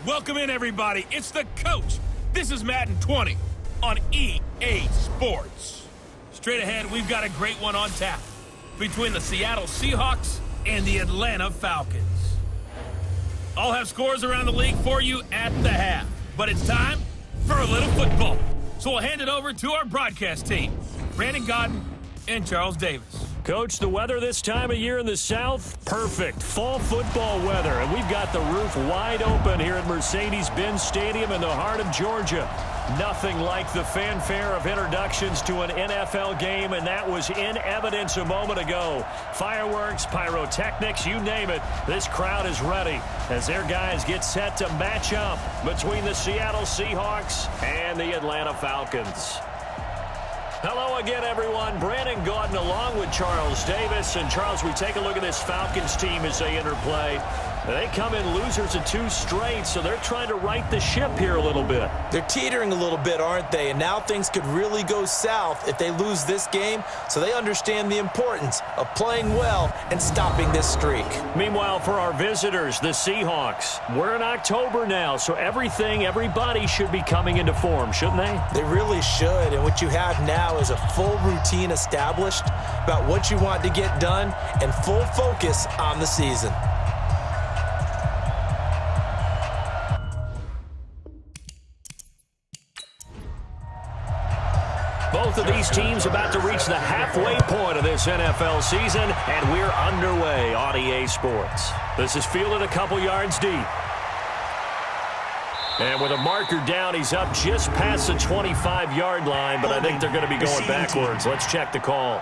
Welcome in, everybody. It's the coach. This is Madden 20 on EA Sports. Straight ahead, we've got a great one on tap between the Seattle Seahawks and the Atlanta Falcons. I'll have scores around the league for you at the half, but it's time for a little football. So we'll hand it over to our broadcast team, Brandon Godden and Charles Davis. Coach, the weather this time of year in the South, perfect. Fall football weather, and we've got the roof wide open here at Mercedes-Benz Stadium in the heart of Georgia. Nothing like the fanfare of introductions to an NFL game, and that was in evidence a moment ago. Fireworks, pyrotechnics, you name it. This crowd is ready as their guys get set to match up between the Seattle Seahawks and the Atlanta Falcons. Hello again, everyone. Brandon Godden along with Charles Davis. And, Charles, we take a look at this Falcons team as they enter play. They come in losers of 2 straight, so they're trying to right the ship here a little bit. They're teetering a little bit, aren't they? And now things could really go south if they lose this game, so they understand the importance of playing well and stopping this streak. Meanwhile, for our visitors, the Seahawks, we're in October now, so everybody should be coming into form, shouldn't they? They really should, and what you have now is a full routine established about what you want to get done and full focus on the season. Both of these teams about to reach the halfway point of this NFL season, and we're underway on EA Sports. This is fielded a couple yards deep. And with a marker down, he's up just past the 25-yard line, but I think they're going to be going backwards. Let's check the call.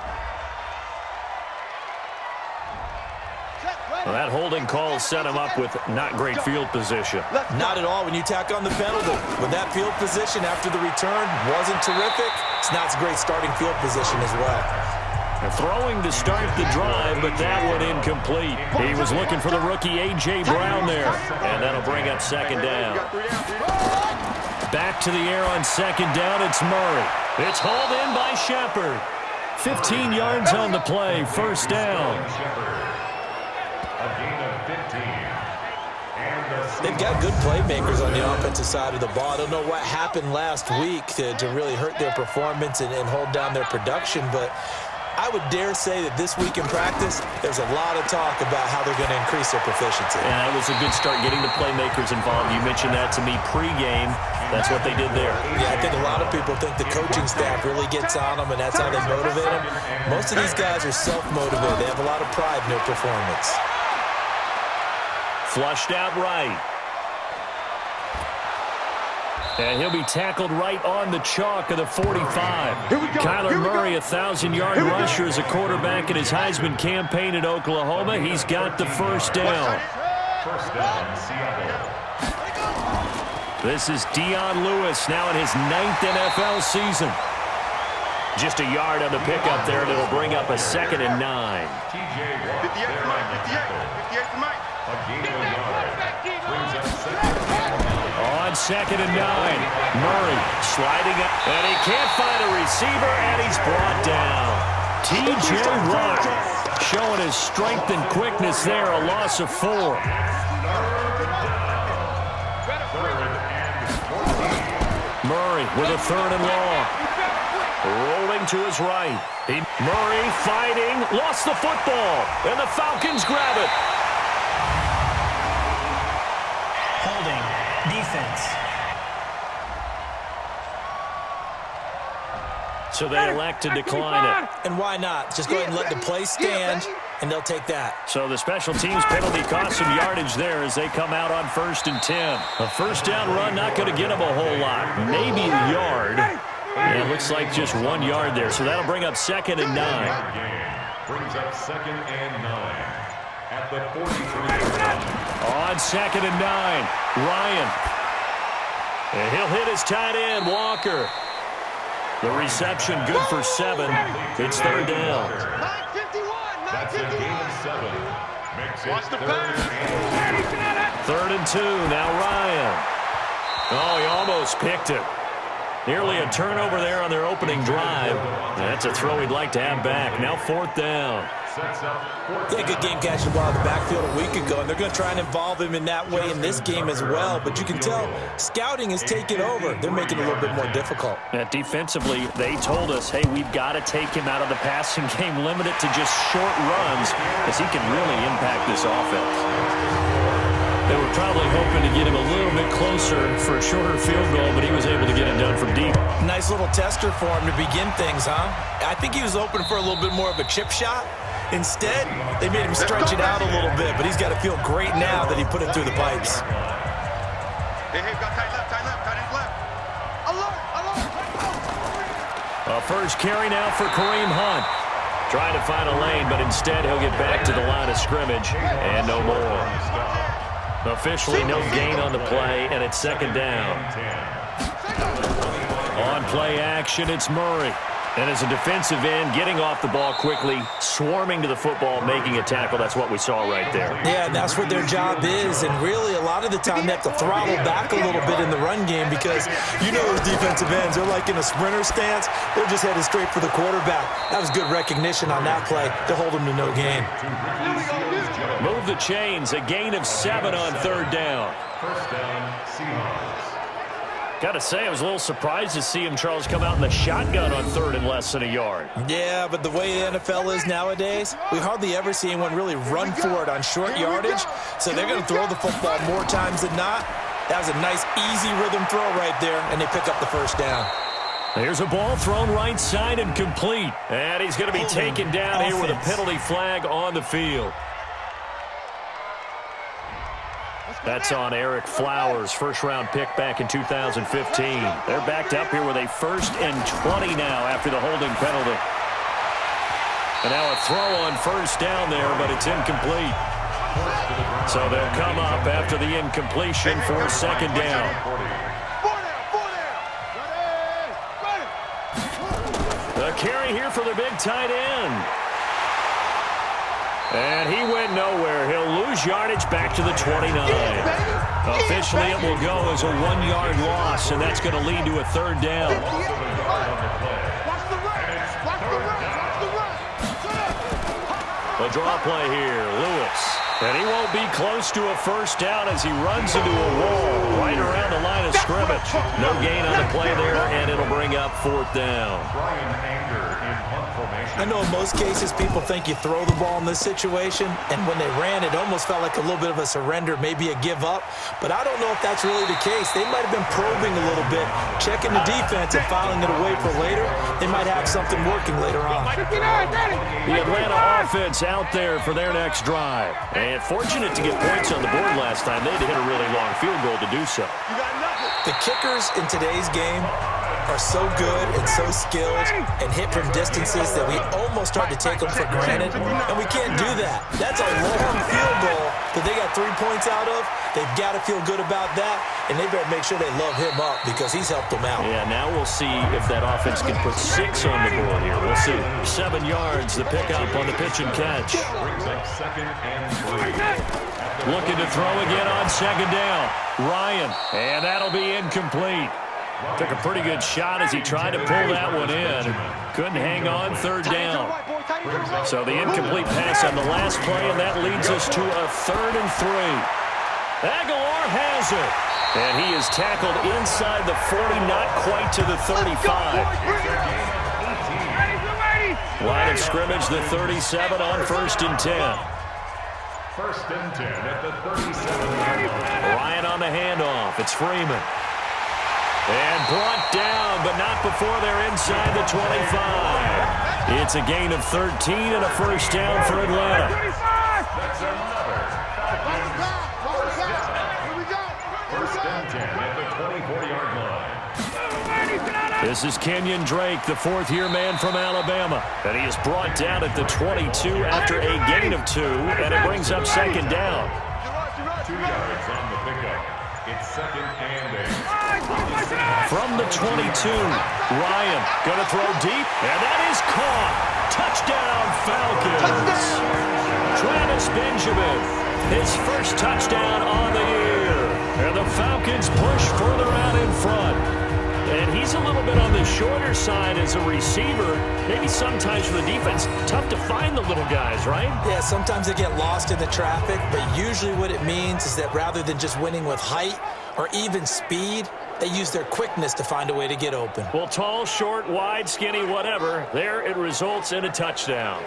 Well, that holding call set him up with not great field position. Not at all when you tack on the penalty. With that field position after the return wasn't terrific, it's not a great starting field position as well. And throwing to start the drive, but that one incomplete. He was looking for the rookie A.J. Brown there, and that'll bring up second down. Back to the air on second down, it's Murray. It's hauled in by Shepard. 15 yards on the play, first down. They've got good playmakers on the offensive side of the ball. I don't know what happened last week to really hurt their performance and hold down their production, but I would dare say that this week in practice, there's a lot of talk about how they're going to increase their proficiency. Yeah, that was a good start getting the playmakers involved. You mentioned that to me pregame. That's what they did there. Yeah, I think a lot of people think the coaching staff really gets on them, and that's how they motivate them. Most of these guys are self-motivated. They have a lot of pride in their performance. Flushed out right. And he'll be tackled right on the chalk of the 45. Kyler Murray, 1,000-yard rusher as a quarterback in his Heisman campaign at Oklahoma. He's got the first down. This is Dion Lewis now in his 9th NFL season. Just a yard on the pickup there, and it'll bring up a 2nd and 9. 2nd and 9. Murray sliding up, and he can't find a receiver, and he's brought down. T.J. Watt showing his strength and quickness there, a loss of 4. Murray with a 3rd and long. Rolling to his right. Murray fighting, lost the football, and the Falcons grab it. Holding. Defense. So they elect to decline it. And why not? Just go ahead and let the play stand, and they'll take that. So the special teams penalty cost some yardage there as they come out on 1st and 10. A first down run not going to get them a whole lot. Maybe a yard. And it looks like just 1 yard there. So that'll bring up 2nd and 9. Brings up 2nd and 9 at the 43. On 2nd and 9, Ryan. And he'll hit his tight end, Walker. The reception good for 7. It's 3rd down. 9:51. That's a gain of 7. Makes it 3rd and 2. Now Ryan. Oh, he almost picked it. Nearly a turnover there on their opening drive. That's a throw he'd like to have back. Now 4th down. Yeah, good game catching the ball in the backfield a week ago, and they're going to try and involve him in that way in this game as well. But you can tell scouting is taking over. They're making it a little bit more difficult. Defensively, they told us, hey, we've got to take him out of the passing game, limit it to just short runs, as he can really impact this offense. They were probably hoping to get him a little bit closer for a shorter field goal, but he was able to get it done from deep. Nice little tester for him to begin things, huh? I think he was open for a little bit more of a chip shot. Instead, they made him stretch it out a little bit, but he's got to feel great now that he put it through the pipes. A first carry now for Kareem Hunt. Trying to find a lane, but instead he'll get back to the line of scrimmage, and no more. Officially no gain on the play, and it's 2nd down. On play action, it's Murray. And as a defensive end, getting off the ball quickly, swarming to the football, making a tackle. That's what we saw right there. Yeah, and that's what their job is. And really, a lot of the time, they have to throttle back a little bit in the run game because you know those defensive ends, they're like in a sprinter stance. They're just headed straight for the quarterback. That was good recognition on that play to hold them to no gain. Move the chains. A gain of 7 on 3rd down. 1st down, Seahawks. Got to say, I was a little surprised to see him, Charles, come out in the shotgun on 3rd and less than a yard. Yeah, but the way the NFL is nowadays, we hardly ever see anyone really run for it on short yardage. So they're going to throw the football more times than not. That was a nice, easy rhythm throw right there, and they pick up the 1st down. Here's a ball thrown right side and complete. And he's going to be taken down here with a penalty flag on the field. That's on Eric Flowers, 1st-round pick back in 2015. They're backed up here with a 1st and 20 now after the holding penalty. And now a throw on 1st down there, but it's incomplete. So they'll come up after the incompletion for 2nd down. The carry here for the big tight end. And he went nowhere. He'll lose yardage back to the 29. Officially, it will go as a 1-yard loss, and that's going to lead to a 3rd down. The draw play here, Lewis. And he won't be close to a 1st down as he runs into a wall right around the line of scrimmage. No gain on the play there, and it'll bring up 4th down. I know in most cases people think you throw the ball in this situation, and when they ran, it almost felt like a little bit of a surrender, maybe a give up. But I don't know if that's really the case. They might have been probing a little bit, checking the defense and filing it away for later. They might have something working later on. The Atlanta offense out there for their next drive. And fortunate to get points on the board last time. They had to hit a really long field goal to do so. The kickers in today's game are so good and so skilled and hit from distances that we almost start to take them for granted, and we can't do that. That's a long field goal that they got 3 points out of. They've got to feel good about that, and they better make sure they love him up because he's helped them out. Yeah, now we'll see if that offense can put 6 on the board here. We'll see. 7 yards, the pickup on the pitch and catch. Brings up 2nd and 3. Looking to throw again on 2nd down. Ryan, and that'll be incomplete. Took a pretty good shot as he tried to pull that one in. Couldn't hang on 3rd down. So the incomplete pass on the last play, and that leads us to a 3rd and 3. Aguilar has it. And he is tackled inside the 40, not quite to the 35. Line of scrimmage, the 37 on 1st and 10. 1st and 10 at the 37. Ryan on the handoff. It's Freeman. And brought down, but not before they're inside the 25. It's a gain of 13 and a 1st down for Atlanta. That's another. 1st and 10 at the 24-yard line. This is Kenyon Drake, the 4th-year man from Alabama. And he is brought down at the 22 after a gain of 2, and it brings up 2nd down. 2 yards on the pickup. It's 2nd and 8. From the 22, Ryan going to throw deep, and that is caught. Touchdown, Falcons. Travis Benjamin, his 1st touchdown on the year. And the Falcons push further out in front. And he's a little bit on the shorter side as a receiver. Maybe sometimes for the defense, tough to find the little guys, right? Yeah, sometimes they get lost in the traffic, but usually what it means is that rather than just winning with height or even speed, they use their quickness to find a way to get open. Well, tall, short, wide, skinny, whatever, there it results in a touchdown.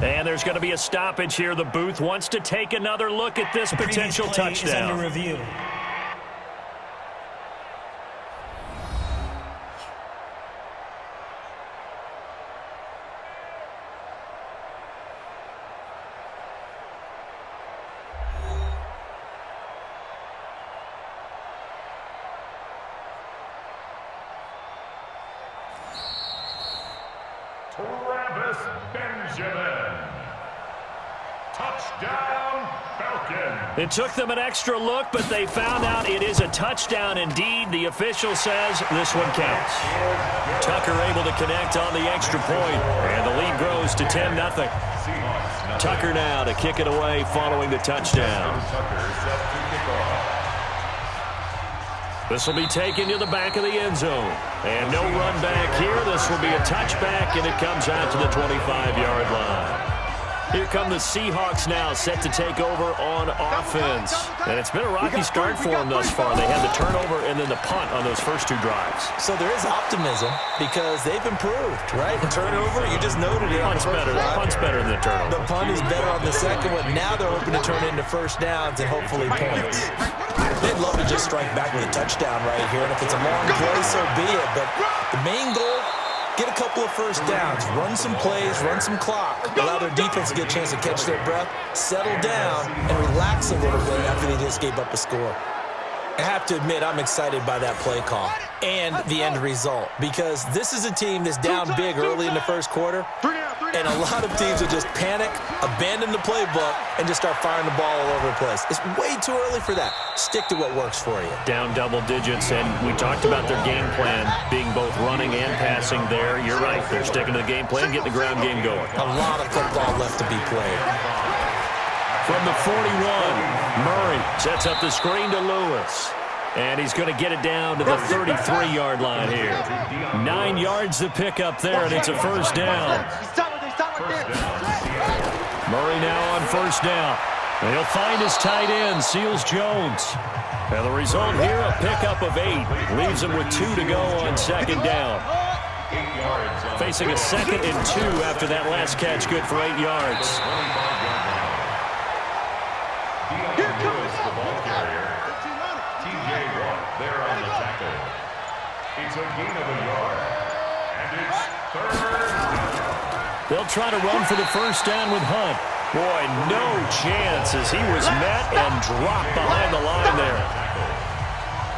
And there's going to be a stoppage here. The booth wants to take another look at this potential touchdown. Is under review. Touchdown, Falcons. It took them an extra look, but they found out it is a touchdown indeed. The official says this one counts. Tucker able to connect on the extra point, and the lead grows to 10-0. Tucker now to kick it away following the touchdown. This will be taken to the back of the end zone. And no run back here. This will be a touchback, and it comes out to the 25-yard line. Here come the Seahawks now, set to take over on offense. And it's been a rocky start for them thus far. They had the turnover and then the punt on those first two drives. So there is optimism because they've improved, right? The turnover, you just noted it. Punt's better. The punt's better than the turnover. The punt is better on the second one. Now they're hoping to turn into first downs and hopefully points. They'd love to just strike back with a touchdown right here. And if it's a long play, so be it. But the main goal, get a couple of first downs, run some plays, run some clock, allow their defense to get a chance to catch their breath, settle down, and relax a little bit after they just gave up a score. I have to admit, I'm excited by that play call and the end result because this is a team that's down big early in the first quarter, and a lot of teams will just panic, abandon the playbook, and just start firing the ball all over the place. It's way too early for that. Stick to what works for you. Down double digits, and we talked about their game plan being both running and passing there. You're right. They're sticking to the game plan, getting the ground game going. A lot of football left to be played. From the 41, Murray sets up the screen to Lewis. And he's going to get it down to the 33-yard line here. 9 yards to pick up there, and it's a first down. Murray now on first down. And he'll find his tight end, Seals Jones. And the result here, a pickup of 8. Leaves him with 2 to go on second down. Facing a 2nd and 2 after that last catch, good for 8 yards. It's a gain of a yard, and it's third down. They'll try to run for the first down with Hunt. Boy, no chance as he was met and dropped behind the line there.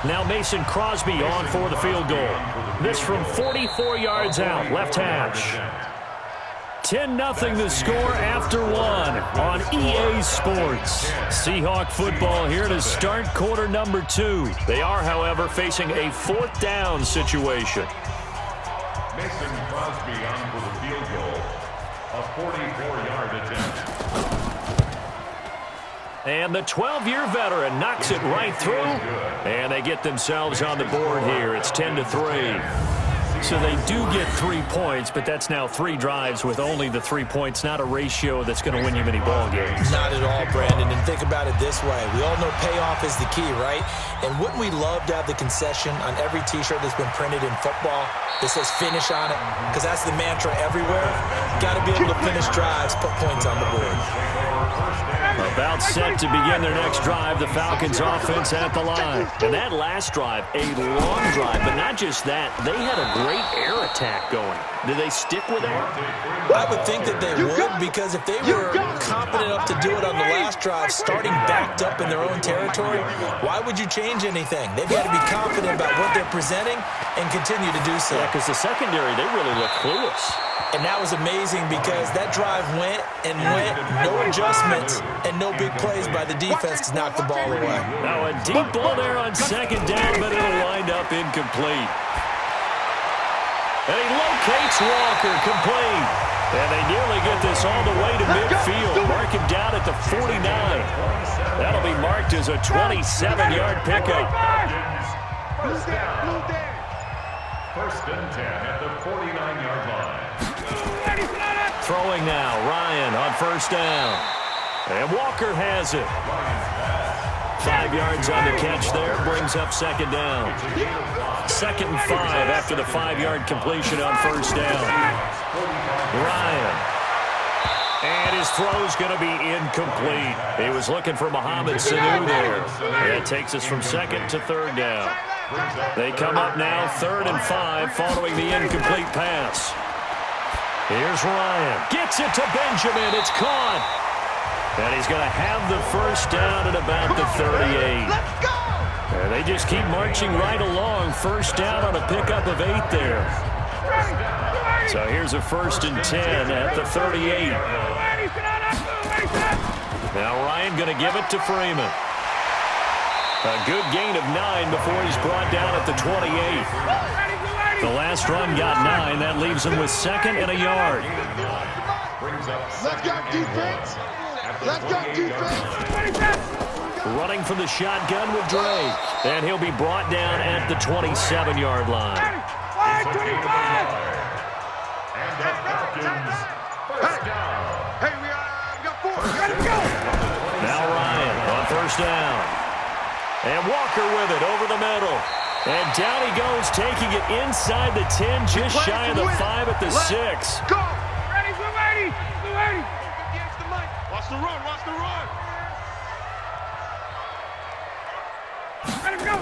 Now Mason Crosby on for the field goal. This from 44 yards out, left hash. 10-0 the score after 1 on EA Sports. Seahawk football here to start quarter number 2. They are, however, facing a 4th down situation. Mason Crosby on for the field goal. A 44-yard attempt. And the 12-year veteran knocks it right through. And they get themselves on the board here. It's 10-3. So they do get 3 points, but that's now 3 drives with only the 3 points, not a ratio that's going to win you many ball games. Not at all, Brandon. And think about it this way. We all know payoff is the key, right? And wouldn't we love to have the concession on every T-shirt that's been printed in football that says finish on it? Because that's the mantra everywhere. Got to be able to finish drives, put points on the board. About set to begin their next drive, the Falcons offense at the line. And that last drive, a long drive, but not just that. They had a great air attack going. Did they stick with that? I would think that they would, because if they were confident enough to do it on the last drive, starting backed up in their own territory, why would you change anything? They've got to be confident about what they're presenting and continue to do so. Yeah, because the secondary, they really look clueless. And that was amazing because that drive went and went, no adjustments and no big plays by the defense to knock the ball away. Now a deep ball there on second down, but it'll wind up incomplete. And he locates Walker, complete. And they nearly get this all the way to midfield. Mark him down at the 49. That'll be marked as a 27-yard pickup. First down. First and 10 at the 49-yard line. Throwing now, Ryan on first down. And Walker has it. 5 yards on the catch there, brings up second down. 2nd and 5 after the 5-yard completion on first down. Ryan. And his throw's going to be incomplete. He was looking for Mohamed Sanu there. That takes us from 2nd to 3rd down. They come up now 3rd and 5 following the incomplete pass. Here's Ryan. Gets it to Benjamin. It's caught. And he's going to have the first down at about the 38. And they just keep marching right along. First down on a pickup of 8 there. So here's a 1st and 10 at the 38. Now Ryan going to give it to Freeman. A good gain of 9 before he's brought down at the 28. The last run got 9. That leaves him with 2nd and a yard. Let's go defense. Let's go defense. Running from the shotgun with Drake. And he'll be brought down at the 27-yard line. And the Falcons, first down. Hey, we got 4. We gotta go. Now Ryan on first down. And Walker with it over the middle. And down he goes, taking it inside the 10, just shy of the 5 at the 6. Go. Ready, we're ready. We're ready. Watch the run, watch the run. Let him go.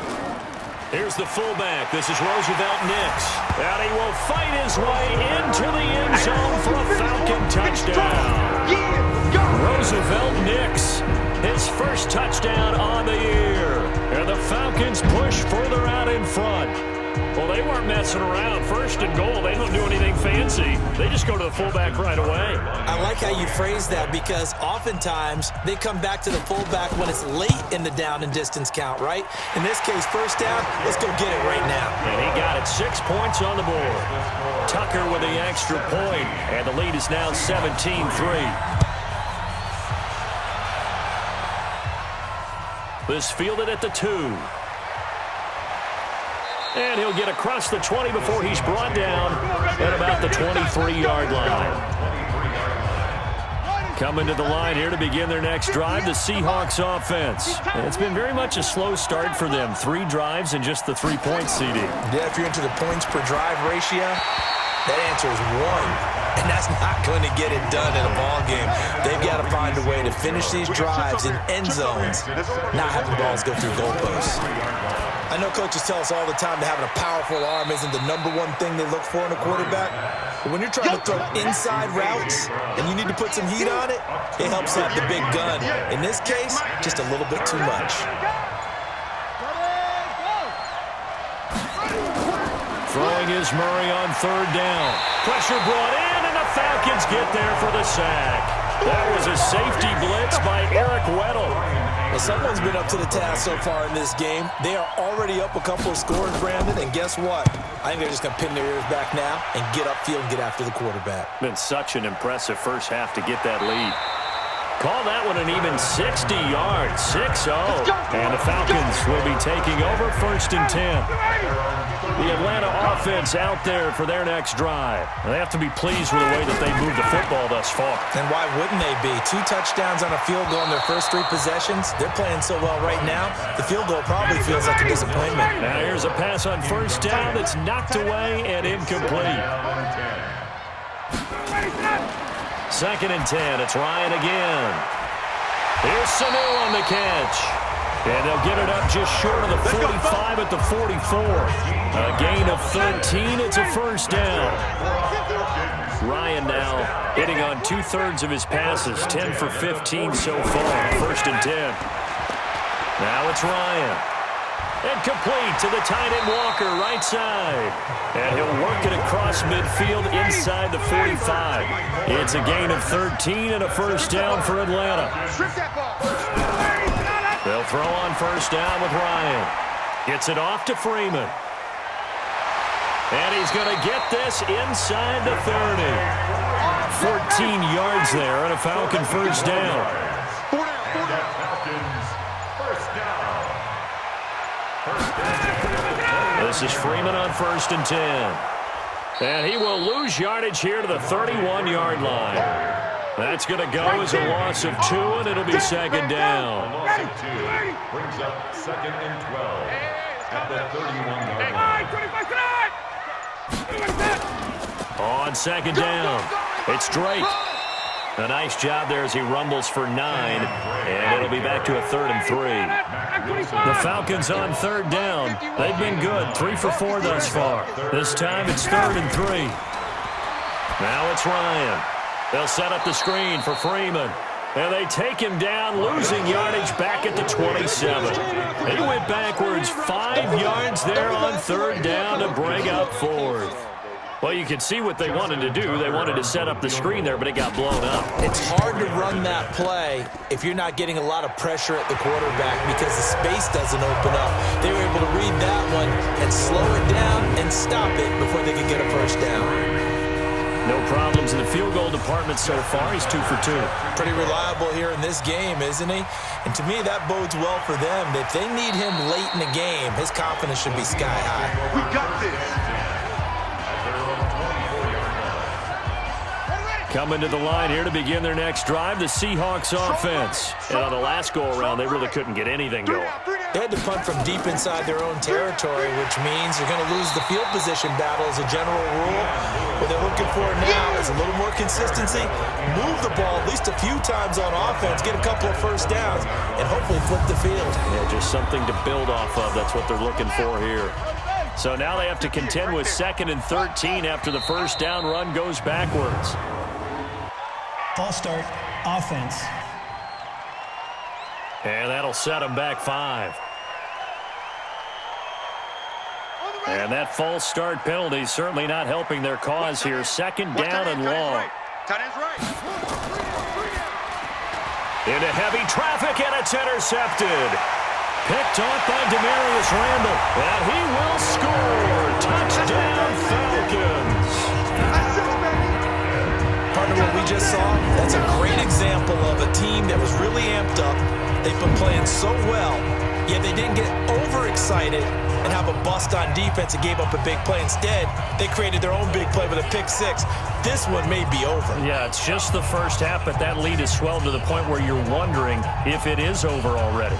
Here's the fullback. This is Roosevelt Nix. And he will fight his way into the end zone for a Falcon touchdown. Yeah, go. Roosevelt Nix, his first touchdown on the year. And the Falcons push further out in front. Well, they weren't messing around. 1st and goal, they don't do anything fancy. They just go to the fullback right away. I like how you phrase that because oftentimes they come back to the fullback when it's late in the down and distance count, right? In this case, first down, let's go get it right now. And he got it. 6 points on the board. Tucker with the extra point, and the lead is now 17-3. This fielded at the 2. And he'll get across the 20 before he's brought down at about the 23-yard line. Coming to the line here to begin their next drive, the Seahawks offense. And it's been very much a slow start for them. 3 drives and just the 3-point CD. Yeah, if you're into the points per drive ratio, that answer is 1. And that's not going to get it done in a ball game. They've got to find a way to finish these drives in end zones, not having balls go through goalposts. I know coaches tell us all the time that having a powerful arm isn't the #1 thing they look for in a quarterback. But when you're trying to throw inside routes and you need to put some heat on it, it helps have the big gun. In this case, just a little bit too much. Throwing is Murray on 3rd down. Pressure brought in, and the Falcons get there for the sack. That was a safety blitz by Eric Weddle. Well, someone's been up to the task so far in this game. They are already up a couple of scores, Brandon, and guess what? I think they're just going to pin their ears back now and get upfield and get after the quarterback. Been such an impressive first half to get that lead. Call that one an even 60 yards, 6-0. And the Falcons will be taking over 1st and 10. The Atlanta offense out there for their next drive. They have to be pleased with the way that they moved the football thus far. And why wouldn't they be? 2 touchdowns on a field goal in their first 3 possessions. They're playing so well right now, the field goal probably feels like a disappointment. Now here's a pass on first down that's knocked away and incomplete. 2nd and 10. It's Ryan again. Here's Sanu on the catch. And they'll get it up just short of the 45 at the 44. A gain of 13. It's a first down. Ryan now hitting on 2/3 of his passes. 10 for 15 so far. 1st and 10. Now it's Ryan. And complete to the tight end Walker, right side. And he'll work it across midfield inside the 45. It's a gain of 13 and a first down for Atlanta. They'll throw on first down with Ryan. Gets it off to Freeman. And he's going to get this inside the 30. 14 yards there and a Falcon first down. This is Freeman on 1st and 10. And he will lose yardage here to the 31-yard line. That's going to go as a loss of 2, and it'll be 2nd down. A loss of 2 brings up 2nd and 12 at the 31-yard line. On 2nd down, it's Drake. A nice job there as he rumbles for 9, and it'll be back to a 3rd and 3. The Falcons on 3rd down. They've been good, 3 for 4 thus far. This time it's 3rd and 3. Now it's Ryan. They'll set up the screen for Freeman. And they take him down, losing yardage back at the 27. He went backwards 5 yards there on 3rd down to bring up 4th. Well, you can see what they wanted to do. They wanted to set up the screen there, but it got blown up. It's hard to run that play if you're not getting a lot of pressure at the quarterback because the space doesn't open up. They were able to read that one and slow it down and stop it before they could get a first down. No problems in the field goal department so far. He's 2 for 2. Pretty reliable here in this game, isn't he? And to me, that bodes well for them. If they need him late in the game, his confidence should be sky high. We got this. Coming to the line here to begin their next drive, the Seahawks offense. And on the last go-around, they really couldn't get anything going. They had to punt from deep inside their own territory, which means you're going to lose the field position battle as a general rule. What they're looking for now is a little more consistency, move the ball at least a few times on offense, get a couple of first downs, and hopefully flip the field. Yeah, just something to build off of. That's what they're looking for here. So now they have to contend with 2nd and 13 after the first down run goes backwards. False start, offense. And that'll set them back 5. And that false start penalty certainly not helping their cause here. 2nd down and long. Tight end's right. Into heavy traffic, and it's intercepted. Picked off by Demarius Randall. And he will score. Touchdown, Falcons. Partner, what we just saw, that's a great example of a team that was really amped up. They've been playing so well, yet they didn't get overexcited and have a bust on defense and gave up a big play. Instead, they created their own big play with a pick 6. This one may be over. Yeah, it's just the first half, but that lead has swelled to the point where you're wondering if it is over already.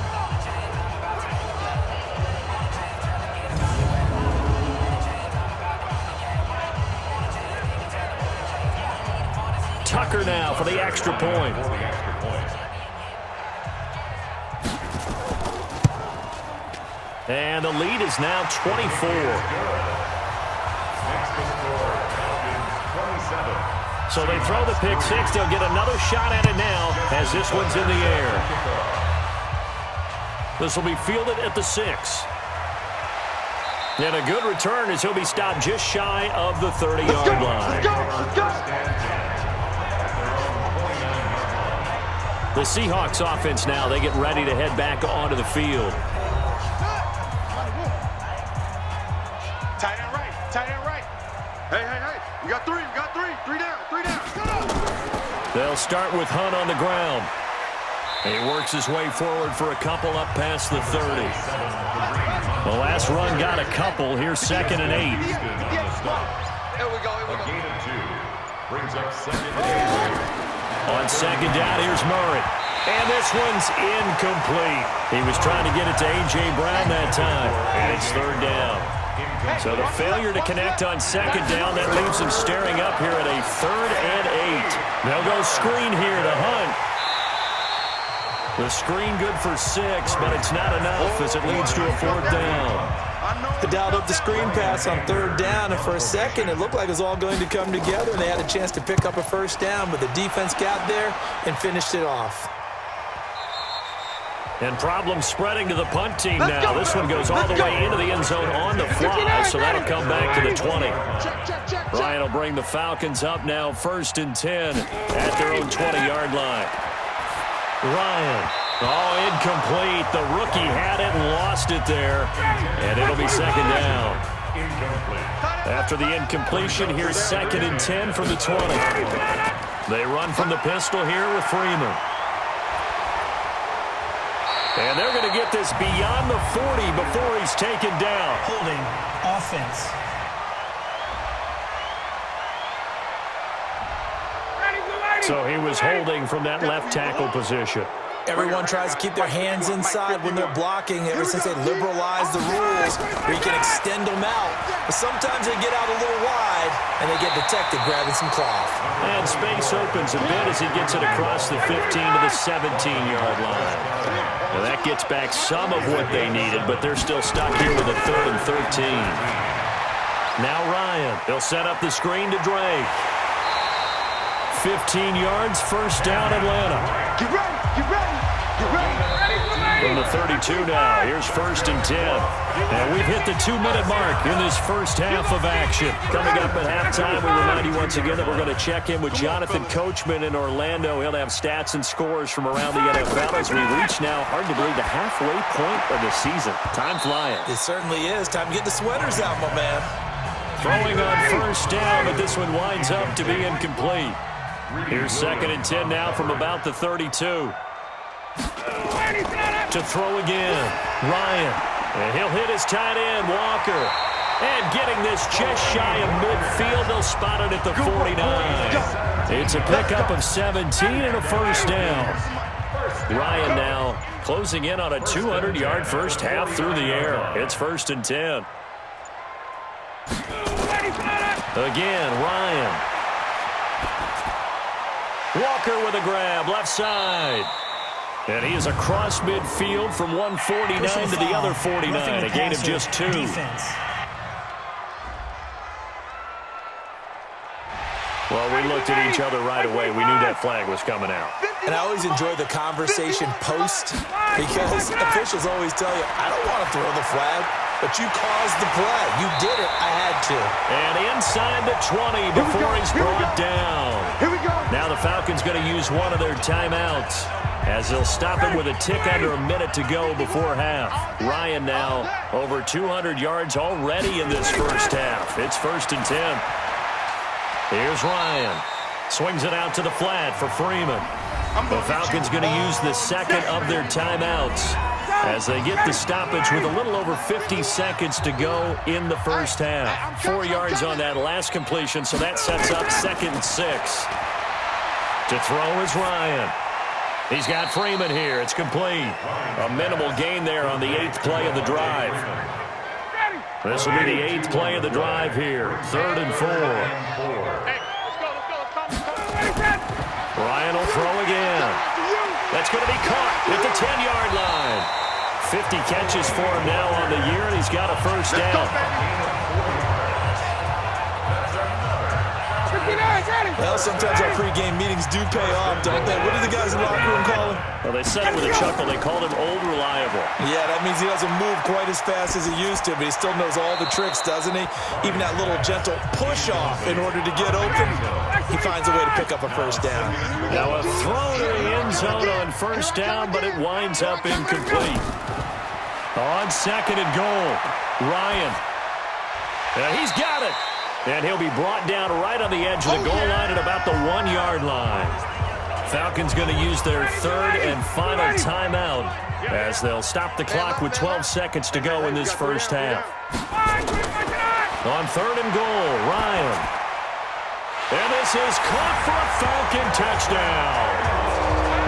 Tucker now for the extra point. And the lead is now 24. So they throw the pick 6. They'll get another shot at it now as this one's in the air. This will be fielded at the 6. And a good return as he'll be stopped just shy of the 30-yard line. Let's go. The Seahawks offense now, they get ready to head back onto the field. Tight end right. Tight end right. Hey. You got 3. You got 3. 3 down. 3 down. They'll start with Hunt on the ground. And he works his way forward for a couple up past the 30. The last run got a couple. Here's 2nd and 8. Here we go. A gain of 2 brings up 2nd and 8. On 2nd down, here's Murray. And this one's incomplete. He was trying to get it to A.J. Brown that time. And it's 3rd down. So the failure to connect on 2nd down, that leaves him staring up here at a 3rd and 8. They'll go screen here to Hunt. The screen good for 6, but it's not enough as it leads to a 4th down. They dialed up the screen pass on 3rd down, and for a second, it looked like it was all going to come together, and they had a chance to pick up a first down, but the defense got there and finished it off. And problems spreading to the punt team now. This one goes all the way into the end zone on the fly, so that'll come back to the 20. Ryan will bring the Falcons up now 1st and 10 at their own 20-yard line. Ryan. Oh, incomplete. The rookie had it and lost it there. And it'll be 2nd down. After the incompletion, here's 2nd and 10 from the 20. They run from the pistol here with Freeman. And they're going to get this beyond the 40 before he's taken down. Holding offense. So he was holding from that left tackle position. Everyone tries to keep their hands inside when they're blocking ever since they liberalized the rules where you can extend them out. But sometimes they get out a little wide and they get detected grabbing some cloth. And space opens a bit as he gets it across the 15 to the 17-yard line. Now that gets back some of what they needed, but they're still stuck here with a 3rd and 13. Now Ryan. He'll set up the screen to Drake. 15 yards, first down Atlanta. Get ready, get ready, get ready. From the 32 now, here's 1st and 10. And we've hit the 2-minute mark in this first half of action. Coming up at halftime, we remind you once again that we're going to check in with Jonathan Coachman in Orlando. He'll have stats and scores from around the NFL as we reach now, hard to believe, the halfway point of the season. Time flying. It certainly is. Time to get the sweaters out, my man. Throwing on first down, but this one winds up to be incomplete. Here's 2nd and 10 now from about the 32. To throw again, Ryan. And he'll hit his tight end, Walker. And getting this just shy of midfield, they'll spot it at the 49. It's a pickup of 17 and a first down. Ryan now closing in on a 200-yard first half through the air. It's 1st and 10. Again, Ryan. Walker with a grab, left side. And he is across midfield from 149 to the other 49, a gain of just 2. Defense. Well, we looked at each other right away. We knew that flag was coming out. And I always enjoy the conversation post because officials always tell you, I don't want to throw the flag, but you caused the play. You did it. I had to. And inside the 20 before he's brought down. Here we go. Now the Falcons going to use one of their timeouts as they'll stop him with a tick under a minute to go before half. Ryan now over 200 yards already in this first half. It's 1st and 10. Here's Ryan. Swings it out to the flat for Freeman. The Falcons going to use the second of their timeouts as they get the stoppage with a little over 50 seconds to go in the first half. 4 yards on that last completion, so that sets up 2nd and 6. To throw is Ryan. He's got Freeman here. It's complete. A minimal gain there on the 8th play of the drive. This will be the 8th play of the drive here. 3rd and 4. Ryan will throw again. That's going to be caught at the 10-yard line. 50 catches for him now on the year, and he's got a first down. Well, sometimes our pregame meetings do pay off, don't they? What do the guys in the locker room call him? Well, they said it with a chuckle. They called him Old Reliable. Yeah, that means he doesn't move quite as fast as he used to, but he still knows all the tricks, doesn't he? Even that little gentle push-off in order to get open, he finds a way to pick up a first down. Now a throw to the end zone on first down, but it winds up incomplete. On 2nd and goal, Ryan. He's got it. And he'll be brought down right on the edge of the goal line at about the 1-yard line. Falcons going to use their 3rd and final timeout as they'll stop the clock with 12 seconds to go in this first half. On 3rd and goal, Ryan. And this is caught for a Falcon touchdown.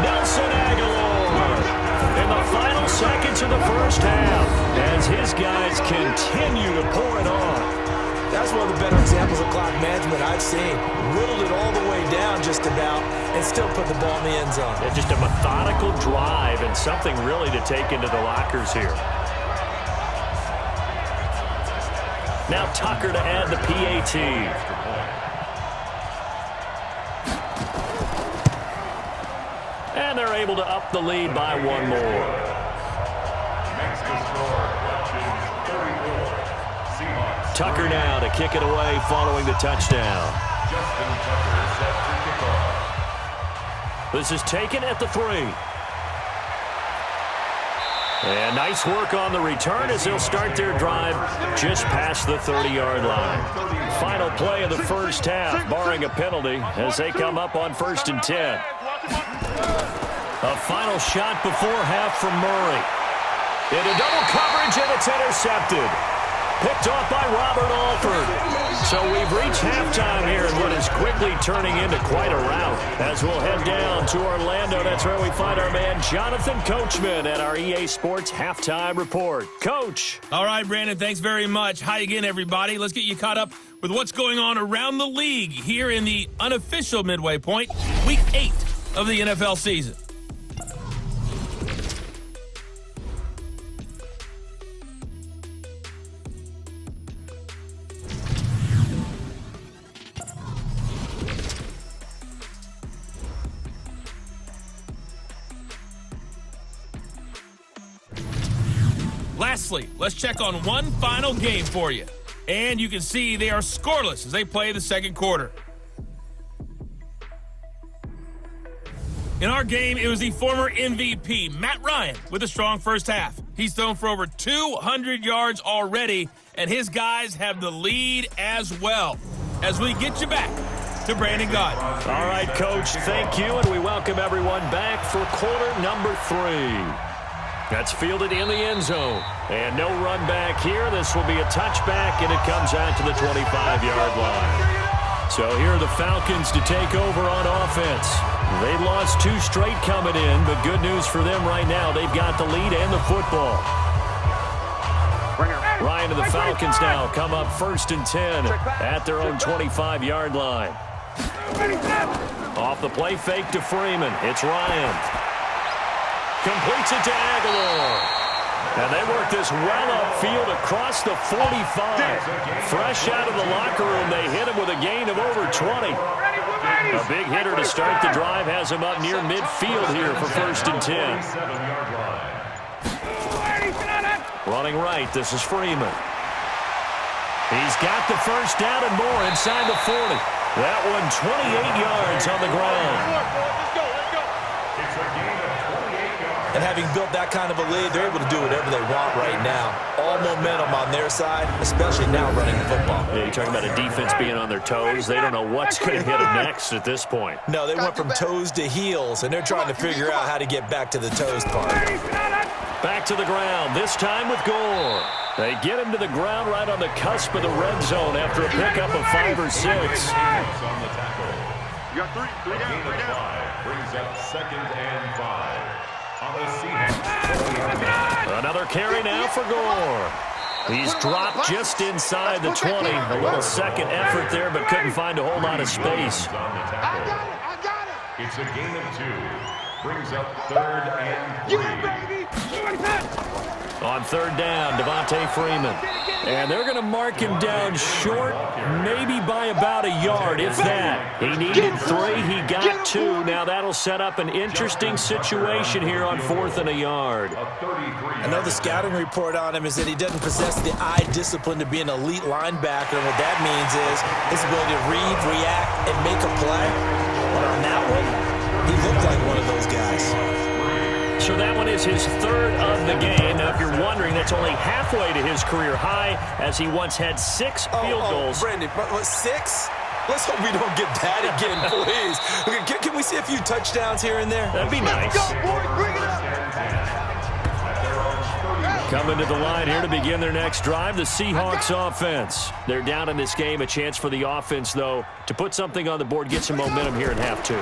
Nelson Aguilar in the final seconds of the first half as his guys continue to pour it on. That's one of the better examples of clock management I've seen. Whittled it all the way down just about and still put the ball in the end zone. Yeah, just a methodical drive and something really to take into the lockers here. Now Tucker to add the PAT. And they're able to up the lead by one more. Makes the score, Falcons 34, Seahawks. Tucker now to kick it away following the touchdown. Justin Tucker set to kick off. This is taken at the 3. And nice work on the return as they'll start their drive just past the 30-yard line. Final play of the first half, barring a penalty, as they come up on 1st and 10. A final shot before half from Murray. Into double coverage, and it's intercepted. Picked off by Robert Alford. So we've reached halftime here in what is quickly turning into quite a rout. As we'll head down to Orlando, that's where we find our man Jonathan Coachman at our EA Sports Halftime Report. Coach. All right, Brandon, thanks very much. Hi again, everybody. Let's get you caught up with what's going on around the league here in the unofficial midway point, Week 8 of the NFL season. Lastly, let's check on one final game for you. And you can see they are scoreless as they play the second quarter. In our game, it was the former MVP, Matt Ryan, with a strong first half. He's thrown for over 200 yards already, and his guys have the lead as well. As we get you back to Brandon Gaudin. All right, Coach, thank you, and we welcome everyone back for quarter number 3. That's fielded in the end zone. And no run back here. This will be a touchback, and it comes out to the 25-yard line. So here are the Falcons to take over on offense. They lost 2 straight coming in, but good news for them right now. They've got the lead and the football. Ryan and the Falcons now come up 1st and 10 at their own 25-yard line. Off the play fake to Freeman. It's Ryan. Completes it to Aguilar. And they work this well upfield across the 45. Fresh out of the locker room, they hit him with a gain of over 20. A big hitter to start the drive has him up near midfield here for 1st and 10. Running right, this is Freeman. He's got the first down and more inside the 40. That one 28 yards on the ground. And having built that kind of a lead, they're able to do whatever they want right now. All momentum on their side, especially now running the football. Yeah, you're talking about a defense being on their toes. They don't know what's going to hit them next at this point. No, they went from toes to heels, and they're trying to figure out how to get back to the toes part. Back to the ground, this time with Gore. They get him to the ground right on the cusp of the red zone after a pickup of 5 or 6. You got 3 down. Brings up 2nd and 5. On the Seahawks. Another carry now for Gore. He's dropped just inside the 20. A little second effort there, but couldn't find a whole lot of space. I got it. It's a gain of 2. Brings up 3rd and 3. On 3rd down, Devontae Freeman. And they're going to mark him down short, maybe by about a yard, if that. He needed 3, he got 2. Now that'll set up an interesting situation here on 4th and a yard. I know the scouting report on him is that he doesn't possess the eye discipline to be an elite linebacker, and what that means is his ability to read, react, and make a play. But on that one, he looked like one of those guys. So that one is his 3rd of the game. Now, if you're wondering, that's only halfway to his career high, as he once had 6 field goals. Brandon, what, 6? Let's hope we don't get that again, please. Okay, can we see a few touchdowns here and there? That'd be nice. Coming to the line here to begin their next drive, the Seahawks offense. They're down in this game. A chance for the offense, though, to put something on the board, get some momentum here in half 2.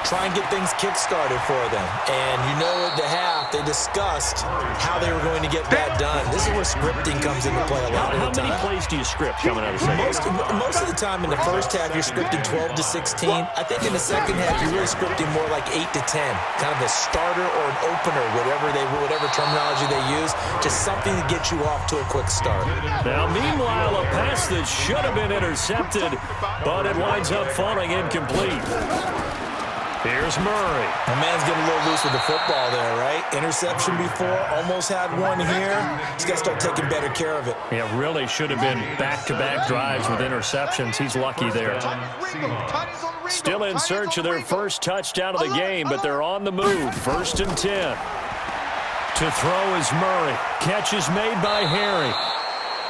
Try and get things kick-started for them. And you know at the half, they discussed how they were going to get that done. This is where scripting comes into play a lot of the time. How many plays do you script coming out of the second? Most of the time in the first half, you're scripting 12 to 16. I think in the second half, you're really scripting more like 8 to 10. Kind of a starter or an opener, whatever terminology they use. Just something to get you off to a quick start. Now, meanwhile, a pass that should have been intercepted, but it winds up falling incomplete. Here's Murray. The man's getting a little loose with the football there, right? Interception before, almost had one here. He's got to start taking better care of it. Yeah, really should have been back-to-back drives with interceptions. He's lucky there. Still in search of their first touchdown of the game, but they're on the move. 1st and 10. To throw is Murray. Catch is made by Harry.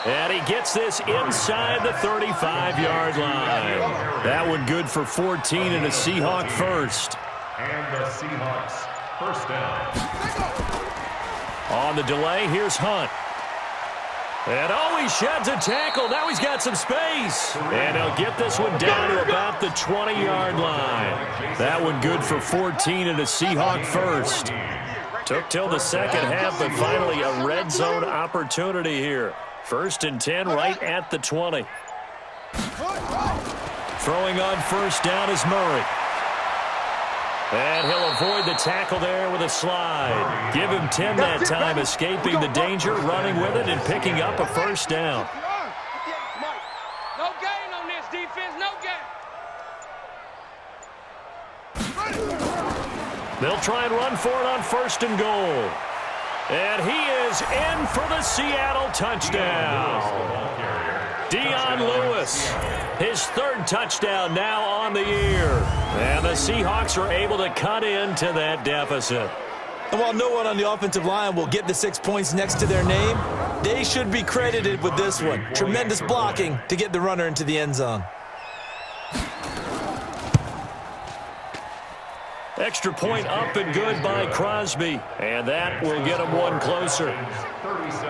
And he gets this inside the 35-yard line. That one good for 14 and a Seahawk first. And the Seahawks First down. On the delay, here's Hunt. And he sheds a tackle. Now he's got some space. And he'll get this one down to about the 20-yard line. That one good for 14 and a Seahawk first. Took till the second half, but finally a red zone opportunity here. 1st and 10 right at the 20. Throwing on first down is Murray. And he'll avoid the tackle there with a slide. Give him 10 that time, escaping the danger, running with it, and picking up a first down. No gain on this defense, no gain. They'll try and run for it on 1st and goal. And he is in for the Seattle touchdown. Dion Lewis, his 3rd touchdown now on the year. And the Seahawks are able to cut into that deficit. And while no one on the offensive line will get the 6 points next to their name, they should be credited with this one. Tremendous blocking to get the runner into the end zone. Extra point up and good by Crosby. And that will get him one closer.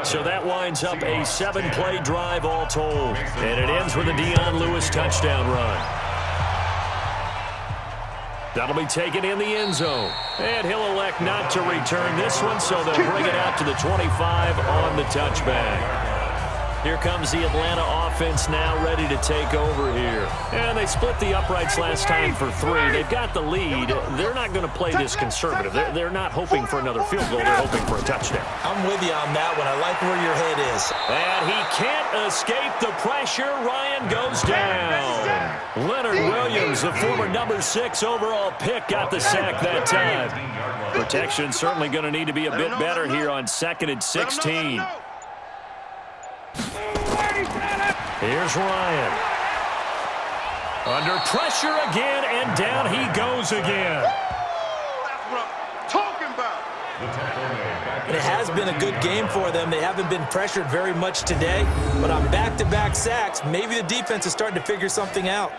So that winds up a 7-play drive all told. And it ends with a Dion Lewis touchdown run. That'll be taken in the end zone. And he'll elect not to return this one, so they'll bring it out to the 25 on the touchback. Here comes the Atlanta offense now ready to take over here. And they split the uprights last time for 3. They've got the lead. They're not going to play this conservative. They're not hoping for another field goal. They're hoping for a touchdown. I'm with you on that one. I like where your head is. And he can't escape the pressure. Ryan goes down. Leonard Williams, the former number 6 overall pick, got the sack that time. Protection certainly going to need to be a bit better here on 2nd and 16. Here's Ryan. Under pressure again, and down he goes again. That's what I'm talking about. It has been a good game for them. They haven't been pressured very much today, but on back-to-back sacks, maybe the defense is starting to figure something out.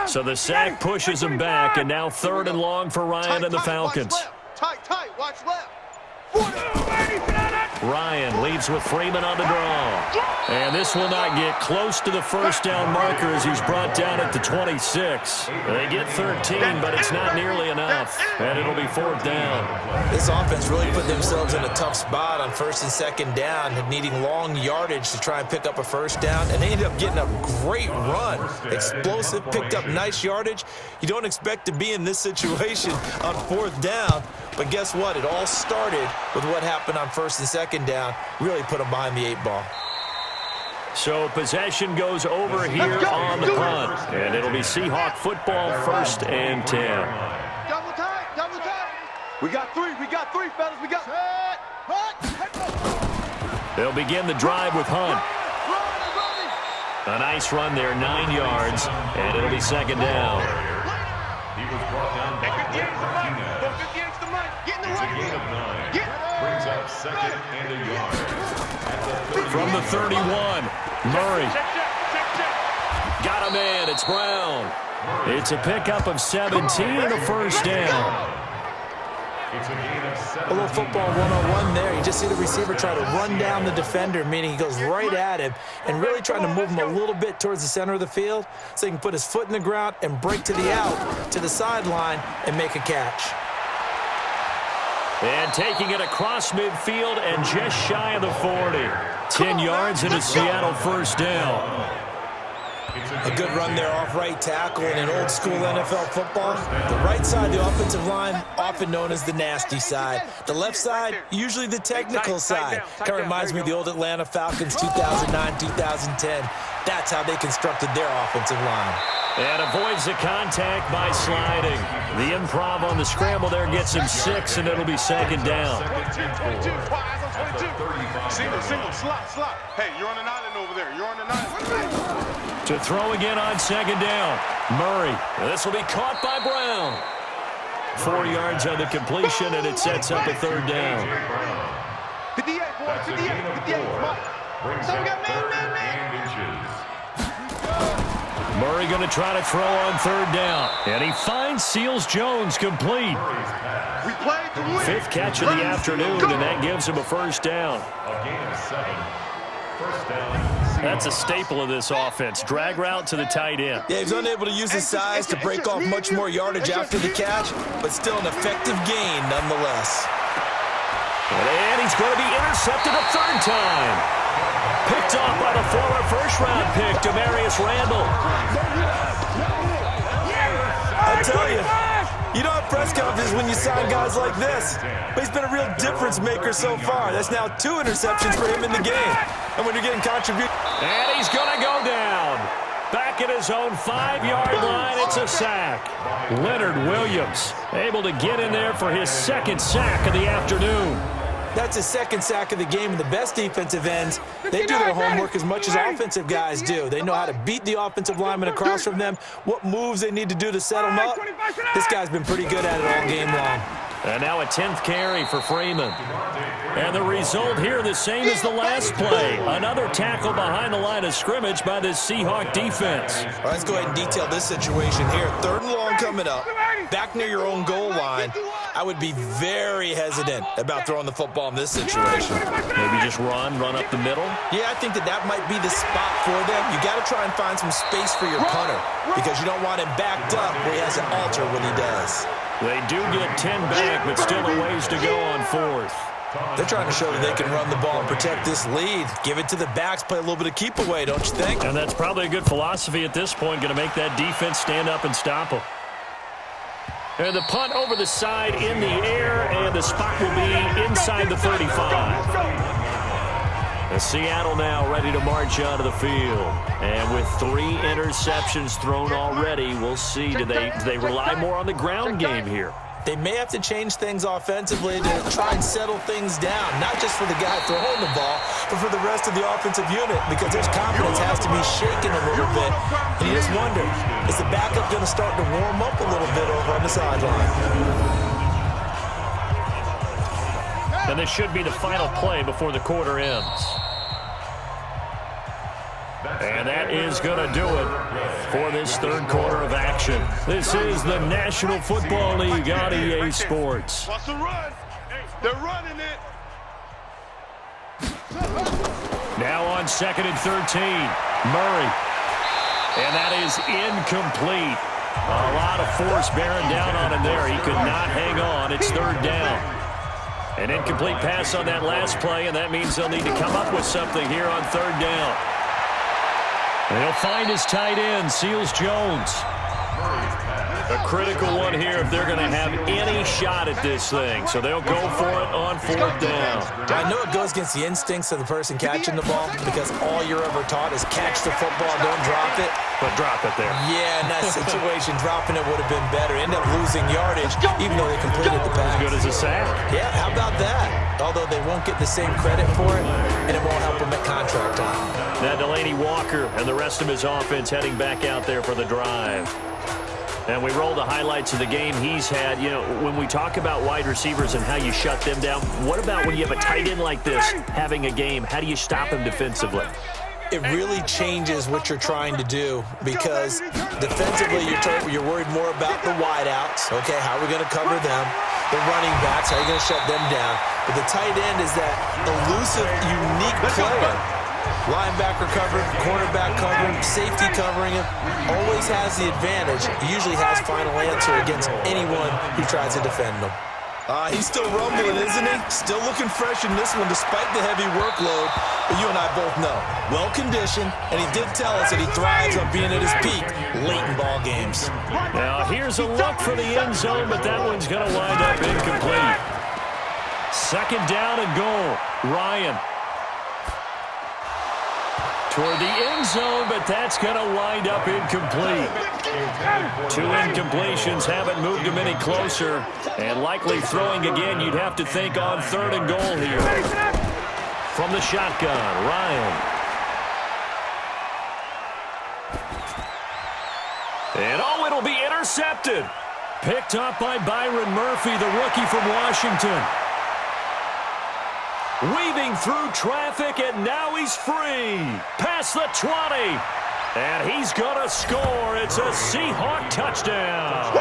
So the sack pushes him back, and now 3rd and long for Ryan and the Falcons. Tight, watch left. Ryan leads with Freeman on the draw. And this will not get close to the first down marker as he's brought down at the 26. They get 13, but it's not nearly enough. And it'll be 4th down. This offense really put themselves in a tough spot on 1st and 2nd down, needing long yardage to try and pick up a first down. And they ended up getting a great run. Explosive, picked up nice yardage. You don't expect to be in this situation on 4th down. But guess what? It all started with what happened on 1st and 2nd down. Really put them behind the 8 ball. So possession goes over here on the punt. And it'll be Seahawk football, 1st and 10. Double tight. We got three, fellas. We got They'll begin the drive with Hunt. A nice run there, 9 yards. And it'll be 2nd down. He was brought down by it's a gain of 9. Brings up 2nd and a yard. From the 31, Murray. Got a man, it's Brown. It's a pickup of 17 and a first down. It's a gain of 7. A little football 101 there. You just see the receiver try to run down the defender, meaning he goes right at him and really trying to move him a little bit towards the center of the field so he can put his foot in the ground and break to the out, to the sideline, and make a catch. And taking it across midfield and just shy of the 40. 10 yards and a Seattle first down. A good run there off right tackle in an old school NFL football. The right side of the offensive line, often known as the nasty side. The left side, usually the technical side. Kind of reminds me of the old Atlanta Falcons 2009, 2010. That's how they constructed their offensive line. And avoids the contact by sliding. The improv on the scramble there gets him 6, and it'll be 2nd down. 22, single, slot. Hey, you're on an island over there. You're on an island. To throw again on 2nd down. Murray. This will be caught by Brown. 4 yards on the completion, and it sets up a 3rd down. 58, boy. 58. Brings up 3rd and inches. Murray going to try to throw on 3rd down. And he finds Seals-Jones complete. We played to win. 5th catch of the afternoon, and that gives him a 1st down. A gain of 7. 1st down. That's a staple of this offense. Drag route to the tight end. Yeah, he's unable to use his size to break off much more yardage after the catch, but still an effective gain nonetheless. And he's going to be intercepted a 3rd time. Picked off by the former first-round pick, Demarius Randall. I tell you, you don't have press conferences when you sign guys like this. But he's been a real difference maker so far. That's now 2 interceptions for him in the game. And when you're getting contributions. And he's going to go down. Back at his own 5-yard line, it's a sack. Leonard Williams able to get in there for his 2nd sack of the afternoon. That's his 2nd sack of the game, and the best defensive ends, they do their homework as much as offensive guys do. They know how to beat the offensive lineman across from them, what moves they need to do to set them up. This guy's been pretty good at it all game long. And now a 10th carry for Freeman. And the result here the same as the last play. Another tackle behind the line of scrimmage by this Seahawk defense. All right, let's go ahead and detail this situation here. 3rd and long coming up. Back near your own goal line. I would be very hesitant about throwing the football in this situation. Maybe just run up the middle? Yeah, I think that might be the spot for them. You got to try and find some space for your punter because you don't want him backed up where he has to alter what he does. They do get 10 back, but still a ways to go on 4th. They're trying to show that they can run the ball and protect this lead. Give it to the backs, play a little bit of keep away, don't you think? And that's probably a good philosophy at this point, going to make that defense stand up and stop them. And the punt over the side in the air, and the spot will be inside the 35. And Seattle now ready to march out of the field. And with 3 interceptions thrown already, we'll see, do they rely more on the ground game here? They may have to change things offensively to try and settle things down, not just for the guy throwing the ball, but for the rest of the offensive unit, because their confidence has to be shaken a little bit. And you just wonder, is the backup going to start to warm up a little bit over on the sideline? And this should be the final play before the quarter ends. And that is going to do it for this 3rd quarter of action. This is the National Football League on EA Sports. Watch the run. They're running it. Now on 2nd and 13, Murray. And that is incomplete. A lot of force bearing down on him there. He could not hang on. It's 3rd down. An incomplete pass on that last play, and that means they'll need to come up with something here on 3rd down. And he'll find his tight end, Seals-Jones. A critical one here if they're going to have any shot at this thing. So they'll go for it on 4th down. I know it goes against the instincts of the person catching the ball because all you're ever taught is catch the football, don't drop it. But drop it there. Yeah, in that situation, dropping it would have been better. End up losing yardage, even though they completed the pass. As good as a sack. Yeah, how about that? Although they won't get the same credit for it, and it won't help them at contract time. Now Delaney Walker and the rest of his offense heading back out there for the drive. And we roll the highlights of the game he's had. You know, when we talk about wide receivers and how you shut them down, what about when you have a tight end like this having a game? How do you stop him defensively? It really changes what you're trying to do because defensively you're worried more about the wideouts. Okay, how are we going to cover them? The running backs, how are you going to shut them down? But the tight end is that elusive, unique player. Linebacker covering, cornerback covering, safety covering him. Always has the advantage. Usually has final answer against anyone who tries to defend him. He's still rumbling, isn't he? Still looking fresh in this one despite the heavy workload. But you and I both know, well-conditioned, and he did tell us that he thrives on being at his peak late in ball games. Now here's a look for the end zone, but that one's going to wind up incomplete. 2nd down and goal. Ryan. Toward the end zone, but that's going to wind up incomplete. 2 incompletions haven't moved him any closer. And likely throwing again, you'd have to think on 3rd and goal here. From the shotgun, Ryan. And it'll be intercepted. Picked up by Byron Murphy, the rookie from Washington. Weaving through traffic, and now he's free. Past the 20. And he's going to score. It's a Seahawk touchdown.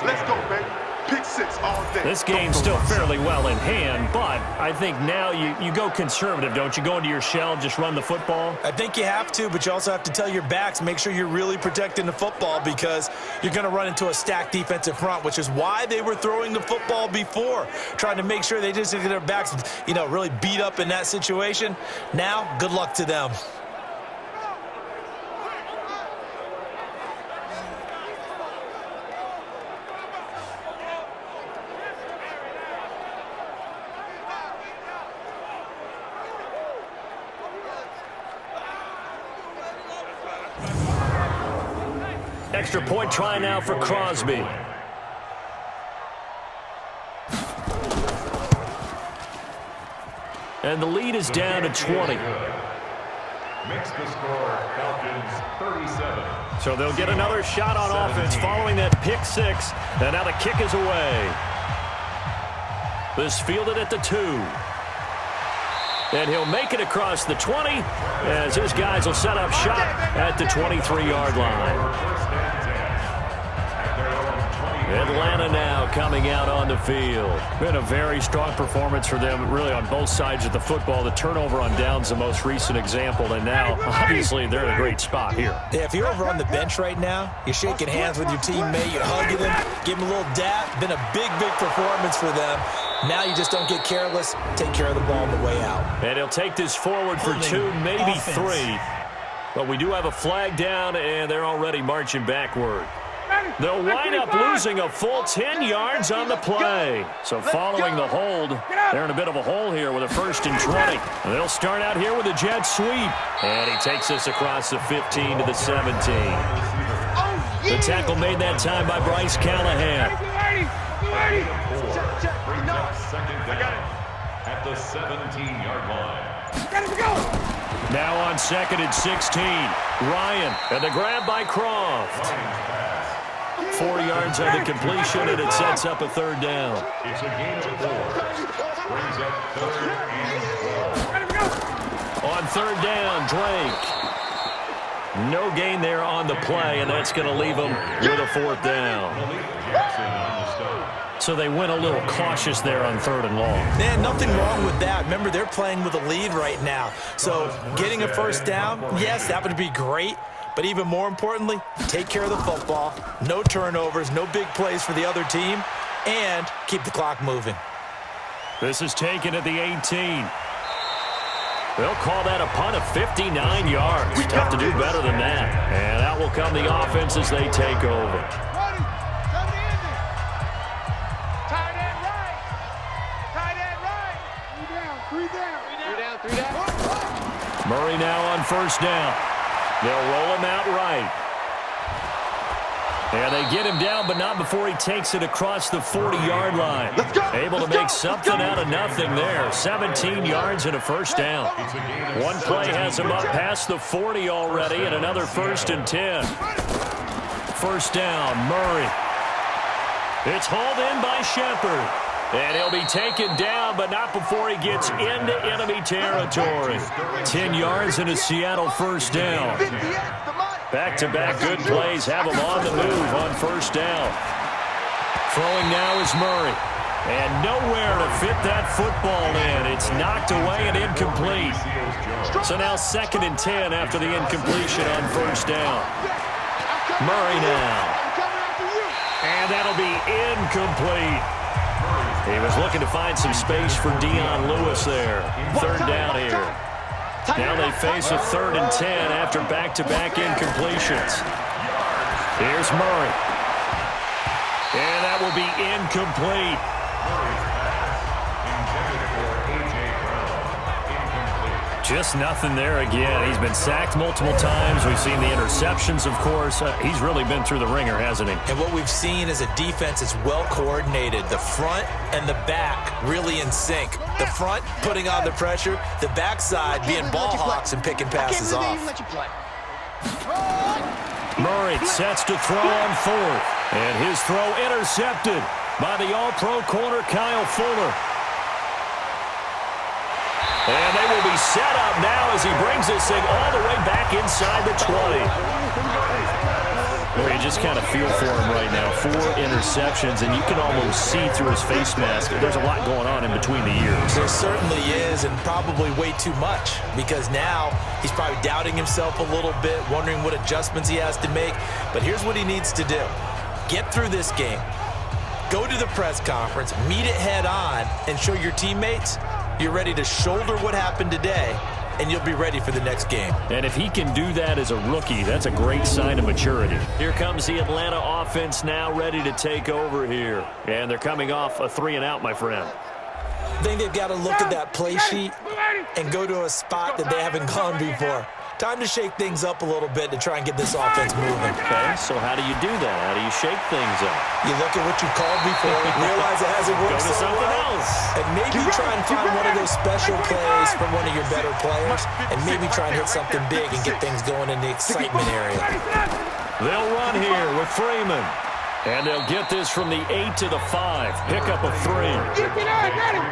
Let's go, baby. Pick six all day. This game's still fairly well in hand, but I think now you go conservative, don't you? Go into your shell, just run the football? I think you have to, but you also have to tell your backs, make sure you're really protecting the football because you're going to run into a stacked defensive front, which is why they were throwing the football before, trying to make sure they just get their backs, really beat up in that situation. Now, good luck to them. Extra point try now for Crosby. And the lead is down to 20. Makes the score Falcons 37. So they'll get another shot on offense following that pick six. And now the kick is away. This fielded at the 2. And he'll make it across the 20 as his guys will set up shop at the 23-yard line. Atlanta now coming out on the field. Been a very strong performance for them, really, on both sides of the football. The turnover on downs the most recent example, and now, obviously, they're in a great spot here. Yeah, if you're over on the bench right now, you're shaking hands with your teammate, you're hugging him, give him a little dap. Been a big, big performance for them. Now you just don't get careless. Take care of the ball on the way out. And he'll take this forward for 2, maybe 3. But we do have a flag down, and they're already marching backward. They'll wind up losing a full 10 yards on the play. So following the hold, they're in a bit of a hole here with a 1st and 20. They'll start out here with a jet sweep. And he takes this across the 15 to the 17. The tackle made that time by Bryce Callahan. Second down at the 17-yard line. Now on 2nd and 16, Ryan, and the grab by Croft. 4 yards on the completion, and it sets up a 3rd down. It's a gain of 4. Brings up 3rd and 4. On 3rd down, Drake. No gain there on the play, and that's going to leave them with a 4th down. So they went a little cautious there on 3rd and long. Man, nothing wrong with that. Remember, they're playing with a lead right now. So getting a 1st down, yes, that would be great. But even more importantly, take care of the football. No turnovers, no big plays for the other team, and keep the clock moving. This is taken at the 18. They'll call that a punt of 59 yards. Tough to do better than that. And out will come the offense as they take over. Murray now on 1st down. They'll roll him out right. And they get him down, but not before he takes it across the 40-yard line. Able to make something out of nothing there. 17 yards and a 1st down. One play has him up past the 40 already, and another 1st and 10. 1st down, Murray. It's hauled in by Shepard. And he'll be taken down, but not before he gets into enemy territory. 10 yards and a Seattle 1st down. Back-to-back good plays have him on the move on 1st down. Throwing now is Murray. And nowhere to fit that football in. It's knocked away and incomplete. So now 2nd and 10 after the incompletion on 1st down. Murray now. And that'll be incomplete. He was looking to find some space for Dion Lewis there. 3rd down here. Now they face a 3rd and 10 after back-to-back incompletions. Here's Murray. And that will be incomplete. Just nothing there again. He's been sacked multiple times. We've seen the interceptions, of course. He's really been through the ringer, hasn't he? And what we've seen is a defense that's well-coordinated. The front and the back really in sync. The front putting on the pressure. The backside being ball hawks and picking passes off. Murray sets to throw on 4th. And his throw intercepted by the all-pro corner Kyle Fuller. And they will be set up now as he brings this thing all the way back inside the 20. Well, you just kind of feel for him right now. 4 interceptions, and you can almost see through his face mask. There's a lot going on in between the ears. There certainly is, and probably way too much, because now he's probably doubting himself a little bit, wondering what adjustments he has to make. But here's what he needs to do. Get through this game. Go to the press conference, meet it head on, and show your teammates you're ready to shoulder what happened today, and you'll be ready for the next game. And if he can do that as a rookie, that's a great sign of maturity. Here comes the Atlanta offense now ready to take over here. And they're coming off a 3-and-out, my friend. I think they've got to look at that play sheet and go to a spot that they haven't gone before. Time to shake things up a little bit to try and get this offense moving. Okay, so how do you do that? How do you shake things up? You look at what you called before, realize it hasn't worked Go to something else. and maybe try and find one of those special plays from one of your better players, and maybe try and hit something big and get things going in the excitement area. They'll run here with Freeman. And they'll get this from the 8 to the 5. Pickup of 3.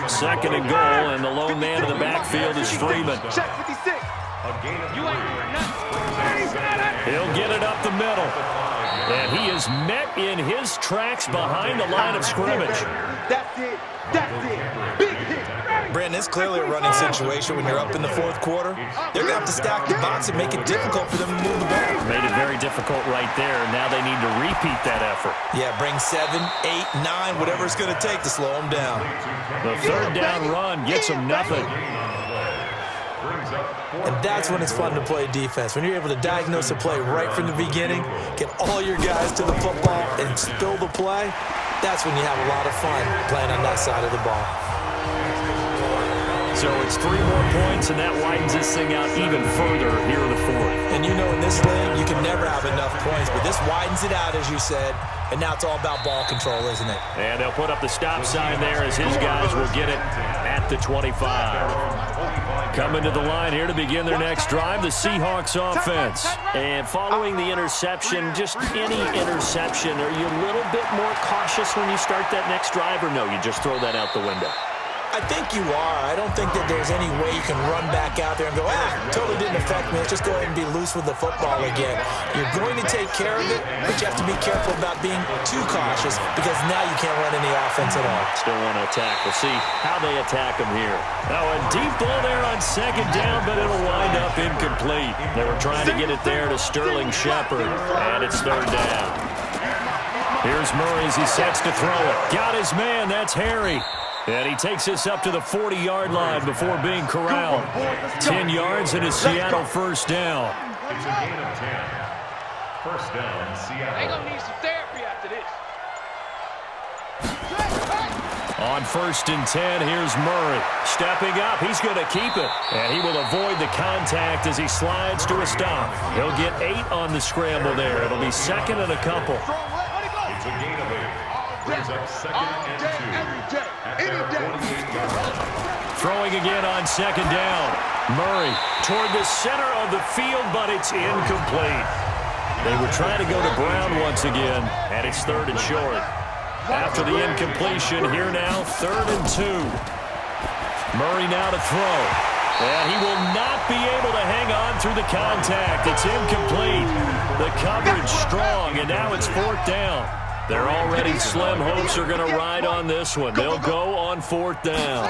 2nd and goal, and the lone man in the backfield is Freeman. Check 56. He'll get it up the middle. And he is met in his tracks behind the line of scrimmage. That's it. That's it. Big hit. Brandon, it's clearly a running situation when you're up in the 4th quarter. They're going to have to stack the box and make it difficult for them to move the ball. Made it very difficult right there. Now they need to repeat that effort. Yeah, bring 7, 8, 9, whatever it's going to take to slow them down. The 3rd down run gets them nothing. And that's when it's fun to play defense. When you're able to diagnose a play right from the beginning, get all your guys to the football, and spill the play, that's when you have a lot of fun playing on that side of the ball. So it's 3 more points, and that widens this thing out even further here in the 4th. And you know in this league, you can never have enough points, but this widens it out, as you said, and now it's all about ball control, isn't it? And they'll put up the stop sign there as his guys will get it at the 25. Coming to the line here to begin their next drive, the Seahawks offense. And following the interception, just any interception, are you a little bit more cautious when you start that next drive, or no, you just throw that out the window? I think you are. I don't think that there's any way you can run back out there and go, totally didn't affect me. Let's just go ahead and be loose with the football again. You're going to take care of it, but you have to be careful about being too cautious because now you can't run any offense at all. Still want to attack. We'll see how they attack them here. Now a deep ball there on 2nd down, but it'll wind up incomplete. They were trying to get it there to Sterling Shepard, and it's 3rd down. Here's Murray as he sets to throw it. Got his man. That's Harry. And he takes this up to the 40-yard line before being corralled. 10 yards and a Seattle 1st down. It's a gain of 10. 1st down, Seattle. They're going to need some therapy after this. On 1st and 10, here's Murray. Stepping up, he's going to keep it. And he will avoid the contact as he slides to a stop. He'll get 8 on the scramble there. It'll be 2nd and a couple. It's a gain of 8. Brings up 2nd and 2. Throwing again on 2nd down. Murray toward the center of the field, but it's incomplete. They were trying to go to Brown once again, and it's 3rd and short. After the incompletion, here now, 3rd and 2. Murray now to throw. And he will not be able to hang on through the contact. It's incomplete. The coverage strong, and now it's 4th down. They're already slim hopes are going to ride on this one. They'll go on 4th down.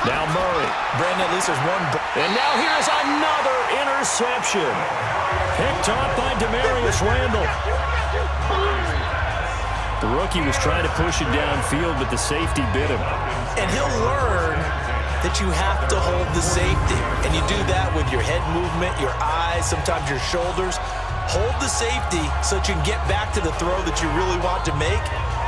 Now Murray. Brandon, at least there's one. And now here's another interception. Picked off by Demarius Randall. The rookie was trying to push it downfield, but the safety bit him. And he'll learn that you have to hold the safety. And you do that with your head movement, your eyes, sometimes your shoulders. Hold the safety so that you can get back to the throw that you really want to make.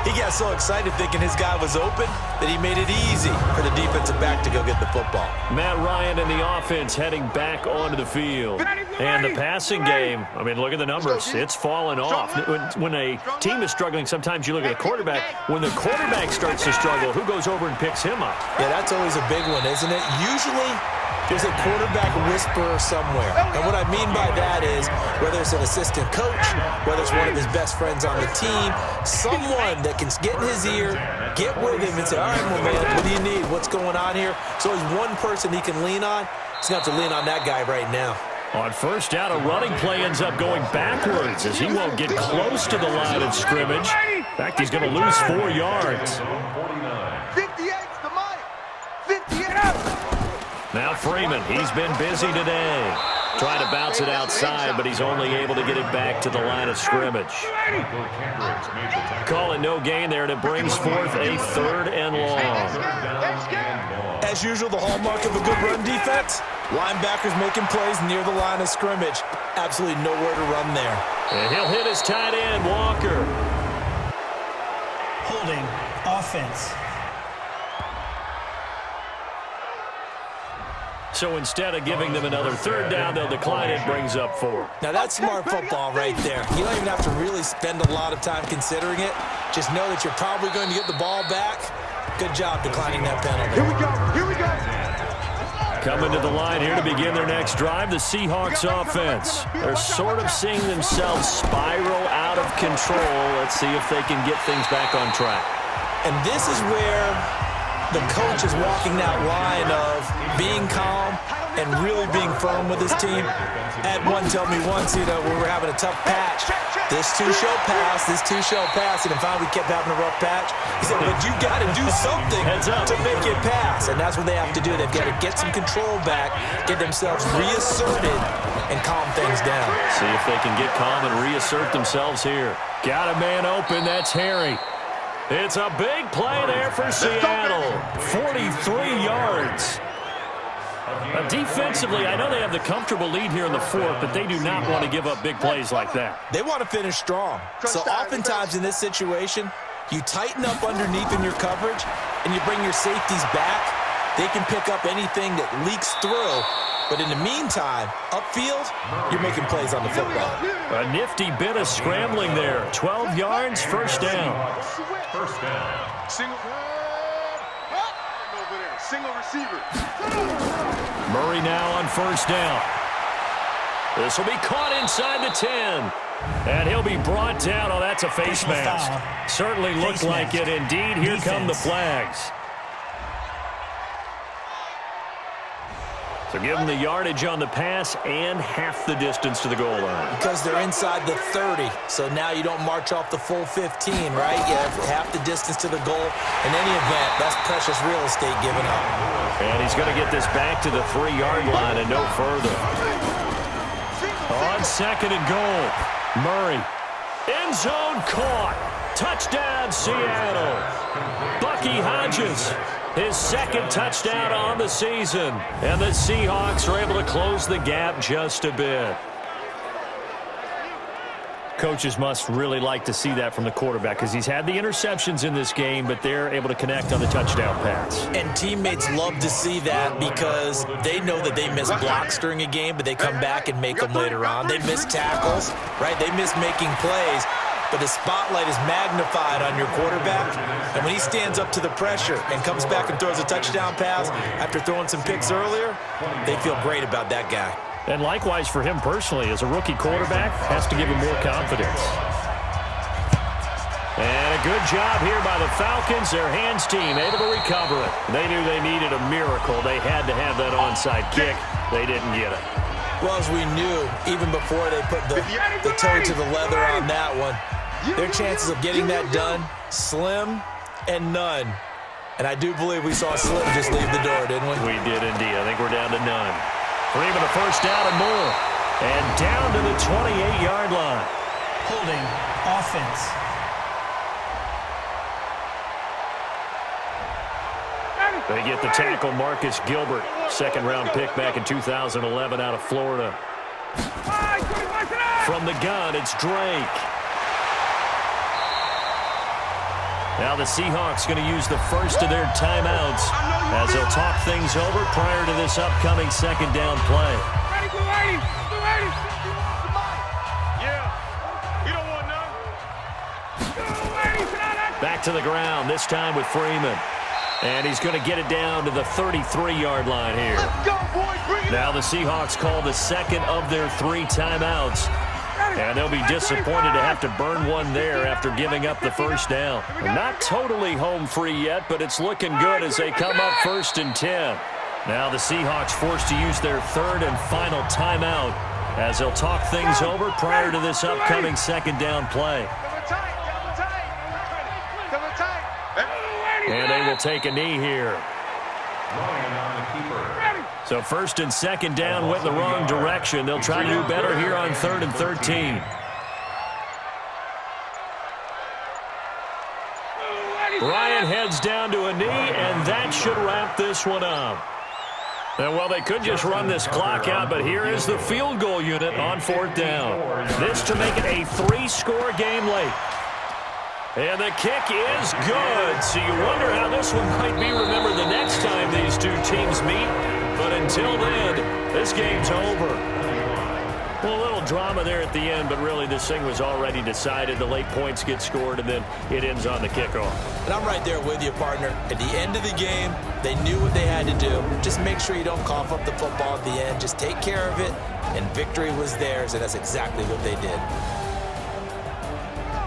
He got so excited thinking his guy was open that he made it easy for the defensive back to go get the football. Matt Ryan and the offense heading back onto the field. And the passing game, I mean, look at the numbers. It's fallen off. When a team is struggling, sometimes you look at the quarterback. When the quarterback starts to struggle, who goes over and picks him up? Yeah, that's always a big one, isn't it? Usually there's a quarterback whisperer somewhere. And what I mean by that is whether it's an assistant coach, whether it's one of his best friends on the team, someone that can get in his ear, get with him and say, all right, well, man, what do you need? What's going on here? So he's one person he can lean on. He's going to have to lean on that guy right now. On first down, a running play ends up going backwards as he won't get close to the line of scrimmage. In fact, he's going to lose 4 yards. 58's the mic. 58. Now Freeman, he's been busy today. Trying to bounce it outside, but he's only able to get it back to the line of scrimmage. Call it no gain there, and it brings forth a 3rd and long. As usual, the hallmark of a good run defense, linebackers making plays near the line of scrimmage. Absolutely nowhere to run there. And he'll hit his tight end, Walker. Holding offense. So instead of giving them another 3rd down, they'll decline it, brings up 4. Now that's smart football right there. You don't even have to really spend a lot of time considering it. Just know that you're probably going to get the ball back. Good job declining that penalty. Here we go. Here we go. Coming to the line here to begin their next drive, the Seahawks offense. They're sort of seeing themselves spiral out of control. Let's see if they can get things back on track. And this is where the coach is walking that line of being calm and really being firm with his team. Ed one told me once, we were having a tough patch. This two shall pass, and if we kept having a rough patch, he said, but you got to do something to make it pass. And that's what they have to do. They've got to get some control back, get themselves reasserted, and calm things down. See if they can get calm and reassert themselves here. Got a man open, that's Harry. It's a big play there for Seattle. 43 yards. Defensively, I know they have the comfortable lead here in the 4th, but they do not want to give up big plays like that. They want to finish strong. So oftentimes in this situation, you tighten up underneath in your coverage, and you bring your safeties back. They can pick up anything that leaks through. But in the meantime, upfield, you're making plays on the football. A nifty bit of scrambling there. 12 yards, 1st down. First down. Single receiver. Murray now on 1st down. This will be caught inside the 10. And he'll be brought down. Oh, that's a face mask. Certainly looked like it indeed. Here come the flags. So give them the yardage on the pass and half the distance to the goal line. Because they're inside the 30, so now you don't march off the full 15, right? You have half the distance to the goal. In any event, that's precious real estate given up. And he's going to get this back to the 3-yard line and no further. On 2nd and goal, Murray. End zone caught. Touchdown, Seattle. Bucky Hodges. His 2nd touchdown on the season. And the Seahawks are able to close the gap just a bit. Coaches must really like to see that from the quarterback because he's had the interceptions in this game, but they're able to connect on the touchdown pass. And teammates love to see that because they know that they miss blocks during a game, but they come back and make them later on. They miss tackles, right? They miss making plays. But the spotlight is magnified on your quarterback. And when he stands up to the pressure and comes back and throws a touchdown pass after throwing some picks earlier, they feel great about that guy. And likewise for him personally, as a rookie quarterback, has to give him more confidence. And a good job here by the Falcons. Their hands team able to recover it. They knew they needed a miracle. They had to have that onside kick. They didn't get it. Well, as we knew, even before they put the toe to the leather on that one, their chances of getting that done, slim and none. And I do believe we saw Slim just leave the door, didn't we? We did indeed. I think we're down to none. Freeman a 1st down and more. And down to the 28-yard line. Holding offense. They get the tackle, Marcus Gilbert. 2nd-round pick back in 2011 out of Florida. From the gun, it's Drake. Now the Seahawks going to use the first of their timeouts as they'll talk things over prior to this upcoming 2nd down play. Back to the ground, this time with Freeman. And he's going to get it down to the 33-yard line here. Let's go, boys. Bring it Now the Seahawks call the second of their 3 timeouts. And they'll be disappointed to have to burn one there after giving up the first down. Not totally home free yet, but it's looking good as they come up 1st and 10. Now the Seahawks forced to use their 3rd and final timeout as they'll talk things over prior to this upcoming second down play. And they will take a knee here. So 1st and 2nd down went in the wrong direction. They'll try to do better here on 3rd and 13. Ryan heads down to a knee, and that should wrap this one up. And, well, they could just run this clock out, but here is the field goal unit on 4th down. This to make it a 3-score game late. And the kick is good. So you wonder how this one might be remembered the next time these two teams meet. But until then, this game's over. Well, a little drama there at the end, but really this thing was already decided. The late points get scored, and then it ends on the kickoff. And I'm right there with you, partner. At the end of the game, they knew what they had to do. Just make sure you don't cough up the football at the end. Just take care of it, and victory was theirs, and that's exactly what they did.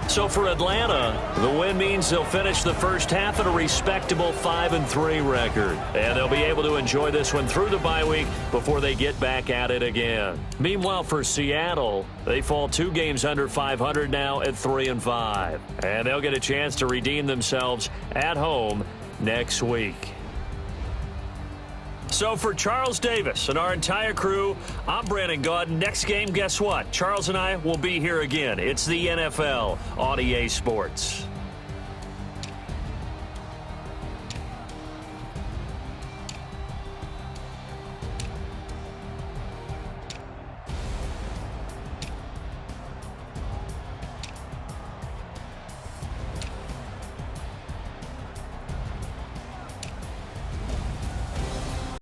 So for Atlanta, the win means they'll finish the first half at a respectable 5-3 record. And they'll be able to enjoy this one through the bye week before they get back at it again. Meanwhile, for Seattle, they fall 2 games under 500 now at 3-5. And they'll get a chance to redeem themselves at home next week. So for Charles Davis and our entire crew, I'm Brandon Gaudin. Next game, guess what? Charles and I will be here again. It's the NFL on EA Sports.